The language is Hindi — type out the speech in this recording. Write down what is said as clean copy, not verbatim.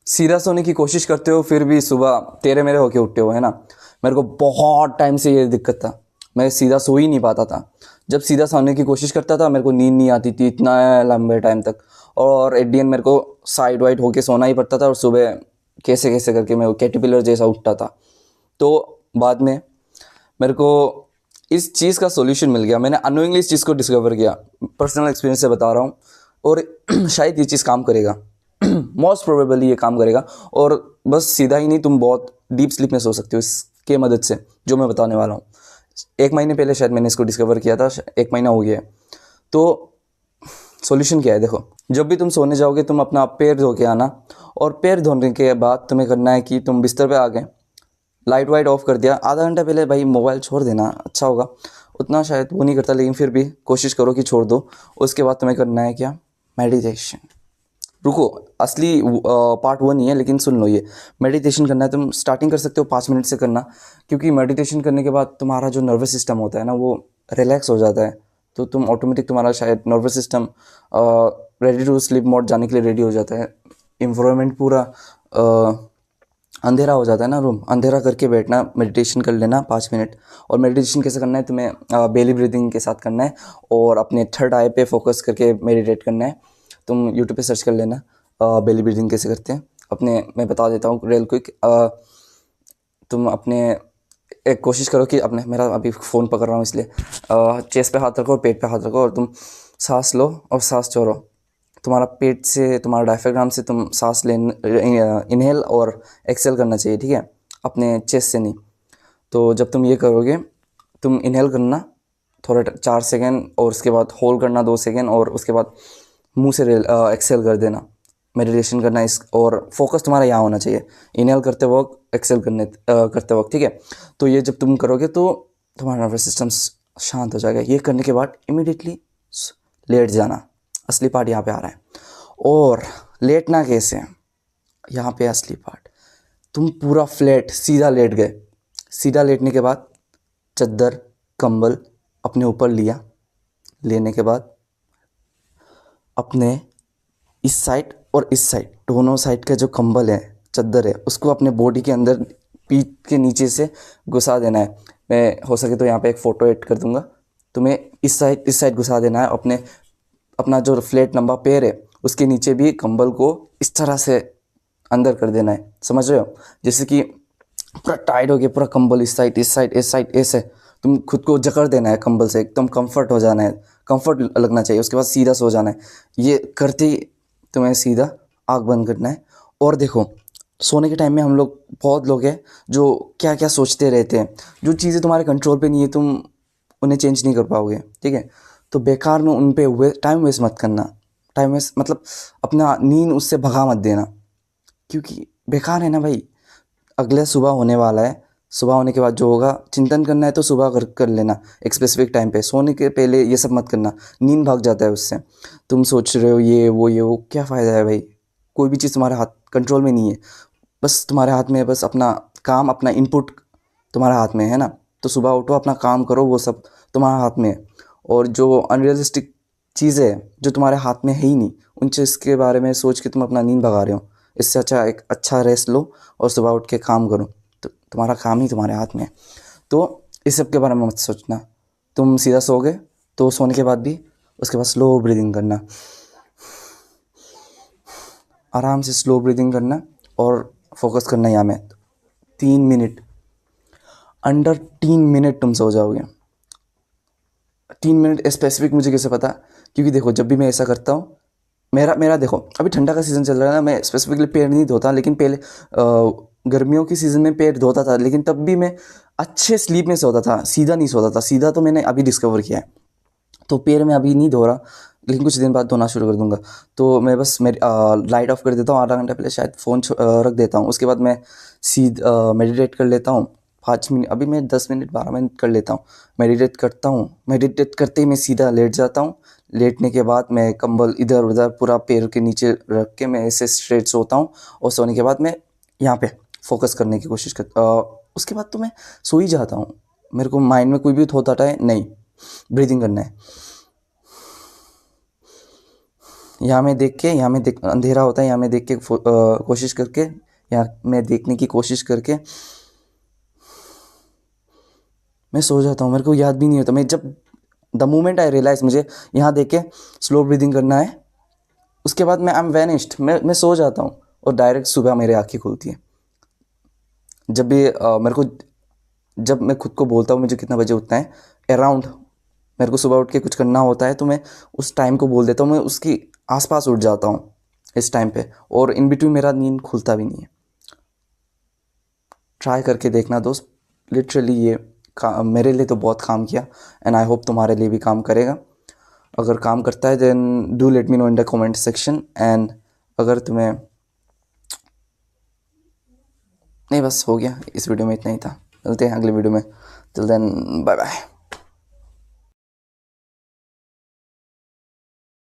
सीधा सोने की कोशिश करते हो फिर भी सुबह तेरे मेरे होके उठते हो, है ना। मेरे को बहुत टाइम से ये दिक्कत था, मैं सीधा सो ही नहीं पाता था। जब सीधा सोने की कोशिश करता था मेरे को नींद नहीं आती थी इतना लंबे टाइम तक, और एट दी एंड मेरे को साइड वाइड होके सोना ही पड़ता था, और सुबह कैसे कैसे करके मैं कैटरपिलर जैसा उठता था। तो बाद में मेरे को इस चीज़ का सॉल्यूशन मिल गया, मैंने अनोइंगली इस चीज़ को डिस्कवर किया, पर्सनल एक्सपीरियंस से बता रहा हूँ। और शायद ये चीज़ काम करेगा, मोस्ट प्रोबेबली ये काम करेगा। और बस सीधा ही नहीं, तुम बहुत डीप स्लीप में सो सकते हो इसके मदद से, जो मैं बताने वाला हूँ। 1 महीने पहले शायद मैंने इसको डिस्कवर किया था, 1 महीना हो गया है। तो सॉल्यूशन क्या है, देखो। जब भी तुम सोने जाओगे तुम अपना पैर धो के आना, और पैर धोने के बाद तुम्हें करना है कि तुम बिस्तर पे आ गए, लाइट वाइट ऑफ कर दिया, आधा घंटा पहले भाई मोबाइल छोड़ देना, अच्छा होगा। उतना शायद वो नहीं करता, लेकिन फिर भी कोशिश करो कि छोड़ दो। उसके बाद तुम्हें करना है क्या, मेडिटेशन। रुको, असली पार्ट वो नहीं है, लेकिन सुन लो। ये मेडिटेशन करना है, तुम स्टार्टिंग कर सकते हो 5 मिनट से करना, क्योंकि मेडिटेशन करने के बाद तुम्हारा जो नर्वस सिस्टम होता है ना वो रिलैक्स हो जाता है। तो तुम ऑटोमेटिक तुम्हारा शायद nervous system ready to sleep mode जाने के लिए रेडी हो जाता है। इन्वायरमेंट पूरा अंधेरा हो जाता है ना, रूम अंधेरा करके बैठना, मेडिटेशन कर लेना 5 मिनट। और मेडिटेशन कैसे करना है, तुम्हें बेली ब्रीदिंग के साथ करना है, और अपने थर्ड आई पे फोकस करके मेडिटेट करना है। तुम यूट्यूब पे सर्च कर लेना बेली ब्रीदिंग कैसे करते हैं। अपने मैं बता देता हूँ रियल क्विक। तुम अपने एक कोशिश करो कि अपने, मेरा अभी फ़ोन पकड़ रहा हूँ इसलिए, चेस्ट पे हाथ रखो और पेट पे हाथ रखो, और तुम सांस लो और सांस छोड़ो। तुम्हारा पेट से, तुम्हारा डायफ्राम से तुम सांस ले, इनहेल और एक्सेल करना चाहिए, ठीक है, अपने चेस्ट से नहीं। तो जब तुम ये करोगे, तुम इनहेल करना थोड़ा 4 सेकेंड, और उसके बाद होल्ड करना 2 सेकेंड, और उसके बाद मुंह से एक्सेल कर देना। मेडिटेशन करना इस, और फोकस तुम्हारा यहाँ होना चाहिए, इनहेल करते वक्त, एक्सेल करते वक्त, ठीक है। तो ये जब तुम करोगे तो तुम्हारा नर्वस सिस्टम शांत हो जाएगा। ये करने के बाद इमिडिएटली लेट जाना, असली पार्ट यहाँ पे आ रहा है। और लेटना कैसे, यहाँ पे असली पार्ट। तुम पूरा फ्लैट सीधा लेट गए, सीधा लेटने के बाद चद्दर कंबल अपने ऊपर लिया, लेने के बाद अपने इस साइड और इस साइड, दोनों साइड का जो कंबल है, चद्दर है, उसको अपने बॉडी के अंदर पीठ के नीचे से घुसा देना है। मैं हो सके तो यहाँ पे एक फ़ोटो ऐड कर दूंगा। तुम्हें इस साइड घुसा देना है, अपने अपना जो फ्लैट लंबा पैर है उसके नीचे भी कंबल को इस तरह से अंदर कर देना है, समझ रहे हो। जैसे कि पूरा टाइट हो गया पूरा कंबल, इस साइड इस साइड इस साइड, ऐसे तुम खुद को जकड़ देना है कंबल से, एकदम कंफर्ट हो जाना है, कंफर्ट लगना चाहिए। उसके बाद सीधा सो जाना है। ये करते ही तुम्हें सीधा आँख बंद करना है। और देखो, सोने के टाइम में हम लोग, बहुत लोग हैं जो क्या क्या सोचते रहते हैं, जो चीज़ें तुम्हारे कंट्रोल पे नहीं है, तुम उन्हें चेंज नहीं कर पाओगे, ठीक है। तो बेकार में उन पे टाइम वेस्ट मत करना। टाइम वेस्ट मतलब अपना नींद उससे भगा मत देना, क्योंकि बेकार है ना भाई। अगले सुबह होने वाला है, सुबह होने के बाद जो होगा, चिंतन करना है तो सुबह कर लेना एक स्पेसिफिक टाइम पे। सोने के पहले ये सब मत करना, नींद भाग जाता है उससे। तुम सोच रहे हो ये वो, क्या फ़ायदा है भाई। कोई भी चीज़ तुम्हारे हाथ कंट्रोल में नहीं है, बस तुम्हारे हाथ में है, बस अपना काम, अपना इनपुट तुम्हारे हाथ में है ना। तो सुबह उठो, अपना काम करो, वो सब तुम्हारे हाथ में है। और जो अनरियलिस्टिक चीज़ें हैं जो तुम्हारे हाथ में है ही नहीं, उन चीज़ के बारे में सोच के तुम अपना नींद भगा रहे हो। इससे अच्छा एक अच्छा रेस्ट लो और सुबह उठ के काम करो, तो तुम्हारा काम ही तुम्हारे हाथ में है। तो इस सब के बारे में मत सोचना। तुम सीधा सोओगे तो सोने के बाद भी उसके बाद स्लो ब्रीदिंग करना, आराम से स्लो ब्रीदिंग करना, और फोकस करना यहाँ में 3 मिनट, अंडर 3 मिनट तुम सो जाओगे। 3 मिनट स्पेसिफिक मुझे कैसे पता, क्योंकि देखो जब भी मैं ऐसा करता हूँ, मेरा मेरा देखो, अभी ठंडा का सीज़न चल रहा है ना, मैं स्पेसिफिकली पैर नहीं धोता, लेकिन पहले गर्मियों की सीज़न में पैर धोता था, लेकिन तब भी मैं अच्छे स्लीप में सोता था, सीधा नहीं सोता था। सीधा तो मैंने अभी डिस्कवर किया है, तो पैर में अभी नहीं धो रहा, लेकिन कुछ दिन बाद धोना शुरू कर दूंगा। तो मैं बस मेरी लाइट ऑफ कर देता हूँ, आधा घंटा पहले शायद फ़ोन रख देता हूँ। उसके बाद मैं मेडिटेट कर लेता हूँ 5 मिनट, अभी मैं 10 मिनट 12 मिनट कर लेता हूँ। मेडिटेट करता हूँ, मेडिटेट करते ही मैं सीधा लेट जाता हूँ। लेटने के बाद मैं कंबल इधर उधर पूरा पैर के नीचे रख के मैं ऐसे स्ट्रेट सोता हूँ, और सोने के बाद मैं यहाँ पे फोकस करने की कोशिश करता। उसके बाद तो मैं सो ही जाता हूँ। मेरे को माइंड में कोई भी थॉट आता है नहीं, ब्रीदिंग करना है, यहाँ मैं देख के, यहाँ मैं देख, अंधेरा होता है, यहाँ मैं देख के कोशिश करके, यहाँ मैं देखने की कोशिश करके मैं सो जाता हूँ। मेरे को याद भी नहीं होता। मैं जब द मोमेंट आई रियलाइज मुझे यहाँ देख के स्लो ब्रीदिंग करना है, उसके बाद मैं आई एम वैनिश्ड, मैं सो जाता हूँ और डायरेक्ट सुबह मेरी आँखें खुलती है। जब भी मेरे को, जब मैं खुद को बोलता हूँ मुझे कितना बजे उठना है, अराउंड मेरे को सुबह उठ के कुछ करना होता है तो मैं उस टाइम को बोल देता हूँ, मैं उसकी आसपास उठ जाता हूँ इस टाइम पे, और इन बिटवीन मेरा नींद खुलता भी नहीं है। ट्राई करके देखना दोस्त, लिटरली ये मेरे लिए तो बहुत काम किया, एंड आई होप तुम्हारे लिए भी काम करेगा। अगर काम करता है then do let me know in the comment section. And अगर तुम्हें, नहीं बस हो गया, इस वीडियो में इतना ही था। मिलते हैं अगले वीडियो में। Till then bye bye.